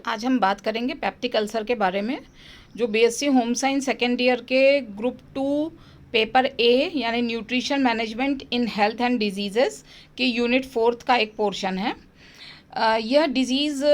आज हम बात करेंगे पेप्टिक अल्सर के बारे में, जो BSc home science second year के ग्रुप 2 पेपर ए यानी nutrition management in health and diseases के यूनिट 4 का एक पोर्शन है। यह डिज़ीज़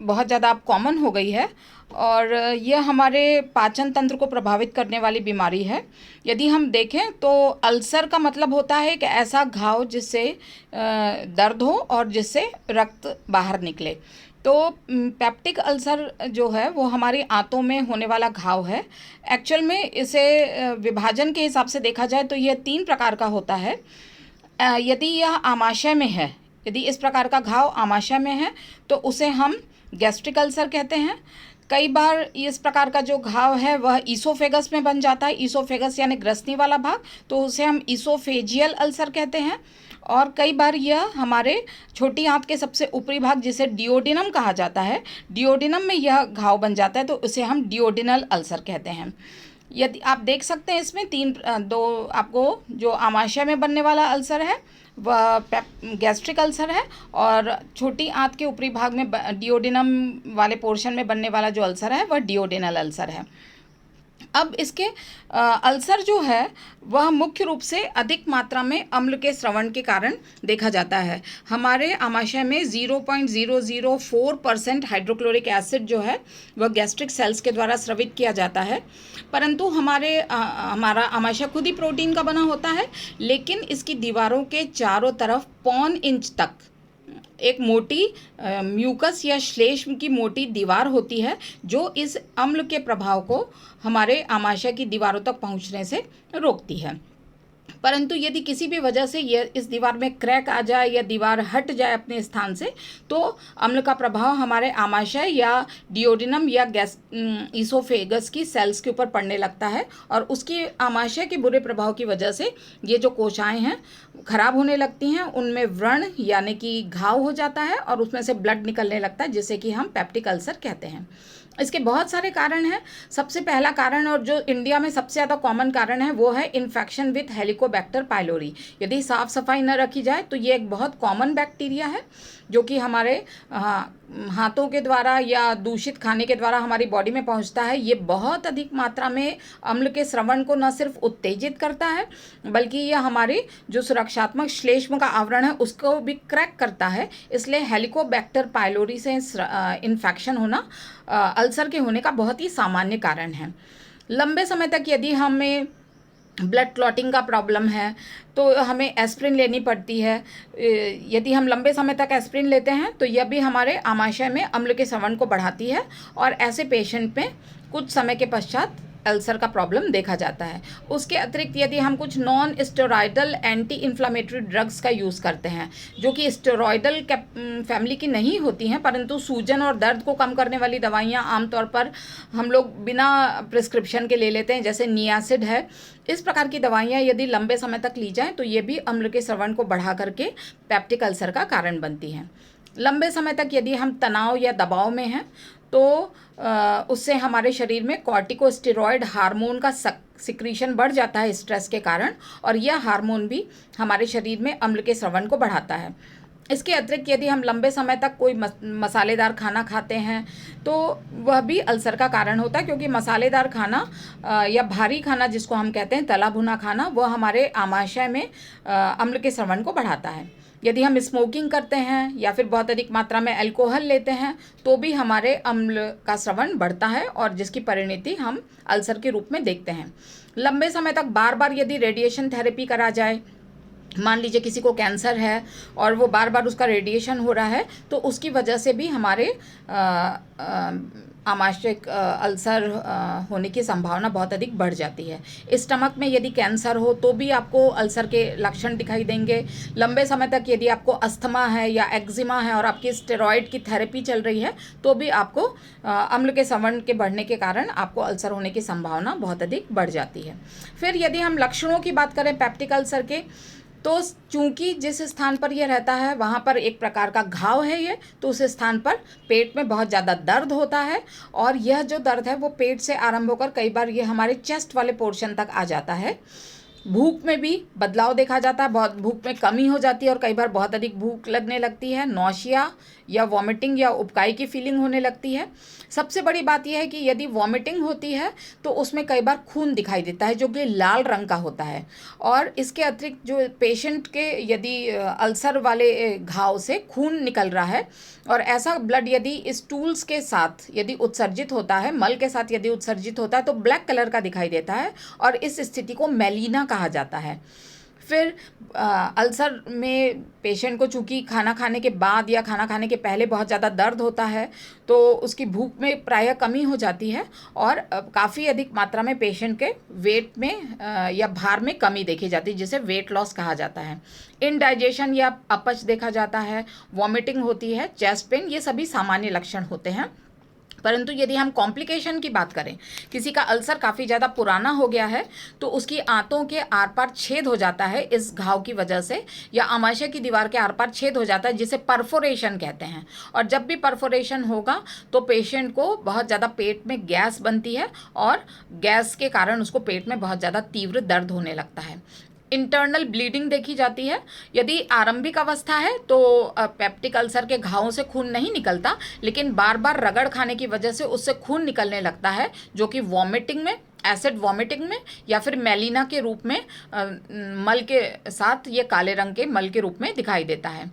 बहुत ज़्यादा अब कॉमन हो गई है और यह हमारे पाचन तंत्र को प्रभावित करने वाली बीमारी है। यदि हम देखें तो अल्सर का मतलब होता है एक ऐसा घाव जिससे दर्द हो और जिससे रक्त बाहर निकले। तो पेप्टिक अल्सर जो है वो हमारी आंतों में होने वाला घाव है। एक्चुअल में इसे विभाजन के हिसाब से देखा जाए तो यह 3 प्रकार का होता है। यदि यह आमाशय में है, यदि इस प्रकार का घाव आमाशय में है तो उसे हम गैस्ट्रिक अल्सर कहते हैं। कई बार इस प्रकार का जो घाव है वह ईसोफेगस में बन जाता है, ईसोफेगस यानी ग्रसनी वाला भाग, तो उसे हम ईसोफेजियल अल्सर कहते हैं। और कई बार यह हमारे छोटी आंत के सबसे ऊपरी भाग जिसे डिओडिनम कहा जाता है, डिओडिनम में यह घाव बन जाता है तो उसे हम डिओडिनल अल्सर कहते हैं। यदि आप देख सकते हैं इसमें दो आपको जो आमाशय में बनने वाला अल्सर है वह गैस्ट्रिक अल्सर है, और छोटी आंत के ऊपरी भाग में डिओडिनम वाले पोर्शन में बनने वाला जो अल्सर है वह डिओडिनल अल्सर है। अब इसके अल्सर जो है वह मुख्य रूप से अधिक मात्रा में अम्ल के स्रवण के कारण देखा जाता है। हमारे आमाशय में 0.004% हाइड्रोक्लोरिक एसिड जो है वह गैस्ट्रिक सेल्स के द्वारा स्रवित किया जाता है। परंतु हमारा आमाशय खुद ही प्रोटीन का बना होता है, लेकिन इसकी दीवारों के चारों तरफ 0.25 इंच तक एक मोटी म्यूकस या श्लेष्म की मोटी दीवार होती है जो इस अम्ल के प्रभाव को हमारे आमाशय की दीवारों तक पहुंचने से रोकती है। परंतु यदि किसी भी वजह से यह इस दीवार में क्रैक आ जाए या दीवार हट जाए अपने स्थान से, तो अम्ल का प्रभाव हमारे आमाशय या डिओडिनम या ईसोफेगस की सेल्स के ऊपर पड़ने लगता है, और उसकी आमाशय के बुरे प्रभाव की वजह से ये जो कोशिकाएं हैं खराब होने लगती हैं, उनमें व्रण यानी कि घाव हो जाता है और उसमें से ब्लड निकलने लगता है, जिसे कि हम पेप्टिक अल्सर कहते हैं। इसके बहुत सारे कारण हैं। सबसे पहला कारण और जो इंडिया में सबसे ज़्यादा कॉमन कारण है वो है इन्फेक्शन विथ हेलिकोबैक्टर पाइलोरी। यदि साफ़ सफाई न रखी जाए तो ये एक बहुत कॉमन बैक्टीरिया है जो कि हमारे हाथों के द्वारा या दूषित खाने के द्वारा हमारी बॉडी में पहुंचता है। ये बहुत अधिक मात्रा में अम्ल के स्रवण को न सिर्फ उत्तेजित करता है, बल्कि यह हमारे जो सुरक्षात्मक श्लेष्म का आवरण है उसको भी क्रैक करता है। इसलिए हेलिकोबैक्टर पाइलोरी से इन्फेक्शन होना अल्सर के होने का बहुत ही सामान्य कारण है। लंबे समय तक यदि हमें ब्लड क्लॉटिंग का प्रॉब्लम है तो हमें एस्प्रिन लेनी पड़ती है। यदि हम लंबे समय तक एस्प्रिन लेते हैं तो यह भी हमारे आमाशय में अम्ल के स्रवण को बढ़ाती है, और ऐसे पेशेंट में कुछ समय के पश्चात अल्सर का प्रॉब्लम देखा जाता है। उसके अतिरिक्त यदि हम कुछ non steroidal anti inflammatory drugs का यूज़ करते हैं जो कि स्टेरॉयडल फैमिली की नहीं होती हैं, परंतु सूजन और दर्द को कम करने वाली दवाइयाँ आमतौर पर हम लोग बिना प्रिस्क्रिप्शन के ले लेते हैं, जैसे नियासिड है। इस प्रकार की दवाइयाँ यदि लंबे समय तक ली जाएँ तो ये भी अम्ल के स्रवण को बढ़ा करके पेप्टिक अल्सर का कारण बनती हैं। लंबे समय तक यदि हम तनाव या दबाव में हैं तो उससे हमारे शरीर में कॉर्टिकोस्टेरॉयड हार्मोन का सिक्रीशन बढ़ जाता है स्ट्रेस के कारण, और यह हार्मोन भी हमारे शरीर में अम्ल के स्रवण को बढ़ाता है। इसके अतिरिक्त यदि हम लंबे समय तक कोई मसालेदार खाना खाते हैं तो वह भी अल्सर का कारण होता है, क्योंकि मसालेदार खाना या भारी खाना जिसको हम कहते हैं तला भुना खाना, वह हमारे आमाशय में अम्ल के स्रवण को बढ़ाता है। यदि हम स्मोकिंग करते हैं या फिर बहुत अधिक मात्रा में अल्कोहल लेते हैं तो भी हमारे अम्ल का स्रवण बढ़ता है, और जिसकी परिणति हम अल्सर के रूप में देखते हैं। लंबे समय तक बार बार यदि रेडिएशन थेरेपी करा जाए, मान लीजिए किसी को कैंसर है और वो बार बार उसका रेडिएशन हो रहा है, तो उसकी वजह से भी हमारे आमाशय अल्सर होने की संभावना बहुत अधिक बढ़ जाती है। स्टमक में यदि कैंसर हो तो भी आपको अल्सर के लक्षण दिखाई देंगे। लंबे समय तक यदि आपको अस्थमा है या एक्जिमा है और आपकी स्टेरॉइड की थेरेपी चल रही है तो भी आपको अम्ल के स्रवण के बढ़ने के कारण आपको अल्सर होने की संभावना बहुत अधिक बढ़ जाती है। फिर यदि हम लक्षणों की बात करें पेप्टिक अल्सर के, तो चूंकि जिस स्थान पर यह रहता है वहाँ पर एक प्रकार का घाव है ये, तो उस स्थान पर पेट में बहुत ज़्यादा दर्द होता है, और यह जो दर्द है वो पेट से आरंभ होकर कई बार ये हमारे चेस्ट वाले पोर्शन तक आ जाता है। भूख में भी बदलाव देखा जाता है, बहुत भूख में कमी हो जाती है और कई बार बहुत अधिक भूख लगने लगती है। नौशिया या वॉमिटिंग या उबकाई की फीलिंग होने लगती है। सबसे बड़ी बात यह है कि यदि वॉमिटिंग होती है तो उसमें कई बार खून दिखाई देता है जो कि लाल रंग का होता है। और इसके अतिरिक्त जो पेशेंट के यदि अल्सर वाले घाव से खून निकल रहा है और ऐसा ब्लड यदि स्टूल्स के साथ यदि उत्सर्जित होता है, मल के साथ यदि उत्सर्जित होता है तो ब्लैक कलर का दिखाई देता है और इस स्थिति को मेलिना कहा जाता है। फिर अल्सर में पेशेंट को चूँकि खाना खाने के बाद या खाना खाने के पहले बहुत ज़्यादा दर्द होता है तो उसकी भूख में प्रायः कमी हो जाती है और काफ़ी अधिक मात्रा में पेशेंट के वेट में या भार में कमी देखी जाती है, जिसे वेट लॉस कहा जाता है। इनडाइजेशन या अपच देखा जाता है, वॉमिटिंग होती है, चेस्ट पेन, ये सभी सामान्य लक्षण होते हैं। परंतु यदि हम कॉम्प्लिकेशन की बात करें, किसी का अल्सर काफ़ी ज़्यादा पुराना हो गया है तो उसकी आंतों के आर पार छेद हो जाता है इस घाव की वजह से, या आमाशय की दीवार के आर पार छेद हो जाता है जिसे परफोरेशन कहते हैं। और जब भी परफोरेशन होगा तो पेशेंट को बहुत ज़्यादा पेट में गैस बनती है और गैस के कारण उसको पेट में बहुत ज़्यादा तीव्र दर्द होने लगता है। इंटरनल ब्लीडिंग देखी जाती है। यदि आरंभिक अवस्था है तो पेप्टिक अल्सर के घावों से खून नहीं निकलता, लेकिन बार बार रगड़ खाने की वजह से उससे खून निकलने लगता है जो कि वॉमिटिंग में, एसिड वॉमिटिंग में या फिर मेलिना के रूप में मल के साथ, ये काले रंग के मल के रूप में दिखाई देता है।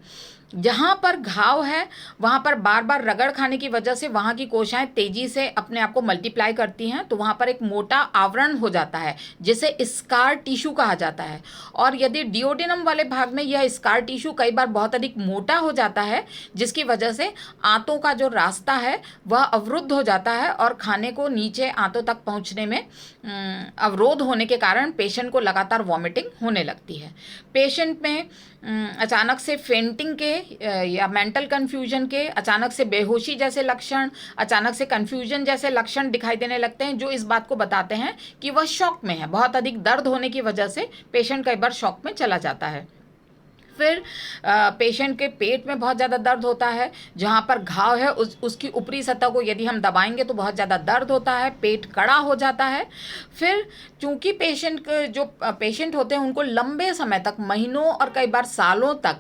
जहाँ पर घाव है वहाँ पर बार बार रगड़ खाने की वजह से वहाँ की कोशिकाएं तेजी से अपने आप को मल्टीप्लाई करती हैं, तो वहाँ पर एक मोटा आवरण हो जाता है जिसे स्कार टिश्यू कहा जाता है। और यदि डिओडिनम वाले भाग में यह स्कार टिश्यू कई बार बहुत अधिक मोटा हो जाता है जिसकी वजह से आंतों का जो रास्ता है वह अवरुद्ध हो जाता है और खाने को नीचे आंतों तक पहुँचने में अवरोध होने के कारण पेशेंट को लगातार वॉमिटिंग होने लगती है। पेशेंट में अचानक से फेंटिंग के या मेंटल कन्फ्यूजन के, अचानक से बेहोशी जैसे लक्षण, अचानक से कन्फ्यूजन जैसे लक्षण दिखाई देने लगते हैं जो इस बात को बताते हैं कि वह शॉक में है। बहुत अधिक दर्द होने की वजह से पेशेंट कई बार शॉक में चला जाता है। फिर पेशेंट के पेट में बहुत ज़्यादा दर्द होता है, जहाँ पर घाव है उसकी ऊपरी सतह को यदि हम दबाएंगे तो बहुत ज़्यादा दर्द होता है, पेट कड़ा हो जाता है। फिर चूँकि जो पेशेंट होते हैं उनको लंबे समय तक, महीनों और कई बार सालों तक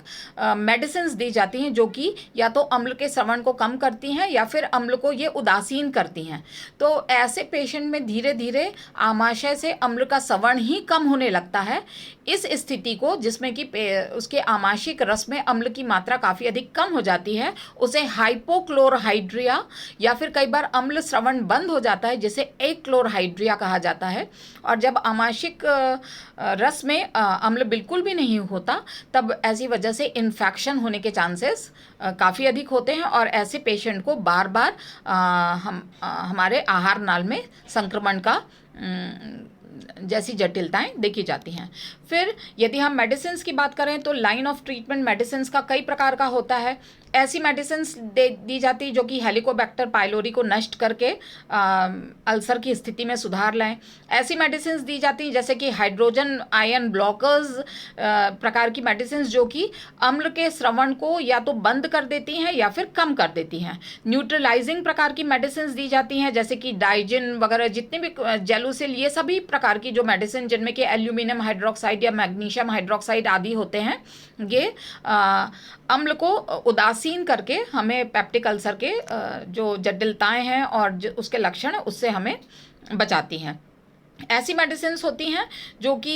मेडिसिन दी जाती हैं जो कि या तो अम्ल के श्रवण को कम करती हैं या फिर अम्ल को ये उदासीन करती हैं। तो ऐसे पेशेंट में धीरे धीरे आमाशय से अम्ल का श्रवण ही कम होने लगता है। इस स्थिति को, जिसमें कि उसके आमाशयिक रस में अम्ल की मात्रा काफ़ी अधिक कम हो जाती है, उसे हाइपोक्लोरहाइड्रिया या फिर कई बार अम्ल श्रवण बंद हो जाता है जिसे एक्लोरहाइड्रिया कहा जाता है। और जब आमाशयिक रस में अम्ल बिल्कुल भी नहीं होता तब ऐसी वजह से इन्फेक्शन होने के चांसेस काफ़ी अधिक होते हैं और ऐसे पेशेंट को बार बार हमारे आहार नाल में संक्रमण का जैसी जटिलताएं देखी जाती हैं। फिर यदि हम मेडिसिन्स की बात करें तो लाइन ऑफ ट्रीटमेंट मेडिसिन्स का कई प्रकार का होता है। ऐसी मेडिसिन्स दी जाती जो कि हेलिकोबैक्टर पाइलोरी को नष्ट करके अल्सर की स्थिति में सुधार लाएं। ऐसी मेडिसिन्स दी जाती जैसे कि हाइड्रोजन आयन ब्लॉकर्स प्रकार की मेडिसिन्स जो कि अम्ल के श्रवण को या तो बंद कर देती हैं या फिर कम कर देती हैं। न्यूट्रलाइजिंग प्रकार की मेडिसिन्स दी जाती हैं जैसे कि डाइजिन वगैरह, जितने भी जेलुसिल, ये सभी प्रकार की जो मेडिसिन जिनमें कि एल्यूमिनियम हाइड्रोक्साइड या मैग्नीशियम हाइड्रोक्साइड आदि होते हैं, ये अम्ल को उदासीन करके हमें पेप्टिक अल्सर के जो जटिलताएं हैं और उसके लक्षण उससे हमें बचाती हैं। ऐसी मेडिसिन्स होती हैं जो कि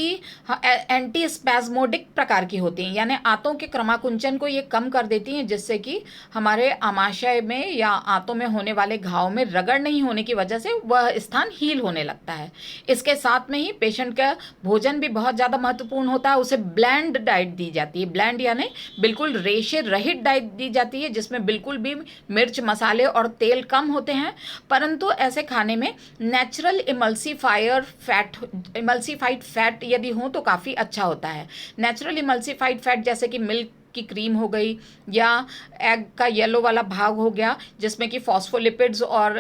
एंटी स्पैस्मोडिक प्रकार की होती हैं, यानी आंतों के क्रमाकुंचन को ये कम कर देती हैं जिससे कि हमारे आमाशय में या आंतों में होने वाले घाव में रगड़ नहीं होने की वजह से वह स्थान हील होने लगता है। इसके साथ में ही पेशेंट का भोजन भी बहुत ज़्यादा महत्वपूर्ण होता है। उसे ब्लैंड डाइट दी जाती है। ब्लैंड यानी बिल्कुल रेशे रहित डाइट दी जाती है जिसमें बिल्कुल भी मिर्च, मसाले और तेल कम होते हैं। परंतु ऐसे खाने में नेचुरल इमल्सीफाइड फैट यदि हो तो काफ़ी अच्छा होता है। नेचुरल इमल्सीफाइड फैट जैसे कि मिल्क की क्रीम हो गई या एग का येलो वाला भाग हो गया जिसमें कि फॉस्फोलिपिड्स और